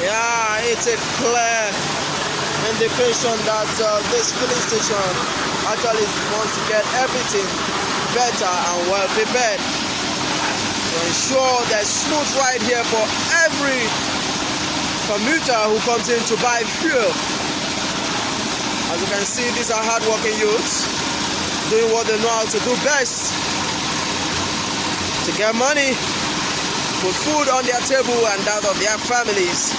Yeah, it's a clear indication that this filling station actually wants to get everything better and well prepared to ensure there's smooth ride here for every commuter who comes in to buy fuel. As you can see, these are hard-working youths doing what they know how to do best to get money, put food on their table and that of their families.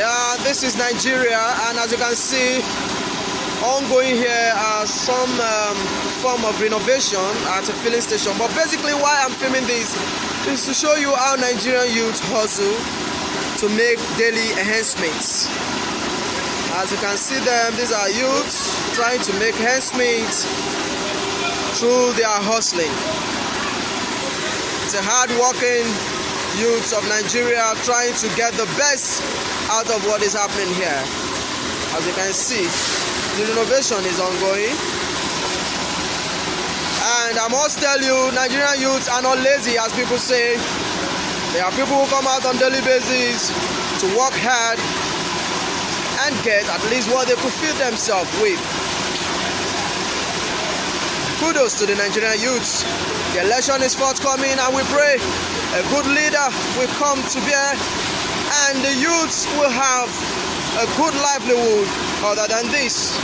Yeah, this is Nigeria, and as you can see, ongoing here are some form of renovation at a filling station. But basically why I'm filming this is to show you how Nigerian youth hustle to make daily enhancements. As you can see them, these are youths trying to make ends meet through their hustling. It's a hard-working youths of Nigeria trying to get the best out of what is happening here. As you can see, the renovation is ongoing. And I must tell you, Nigerian youths are not lazy, as people say. There are people who come out on daily basis to work hard and get at least what they could feed themselves with. Kudos to the Nigerian youths. The election is forthcoming, and we pray a good leader will come to bear and the youths will have a good livelihood other than this.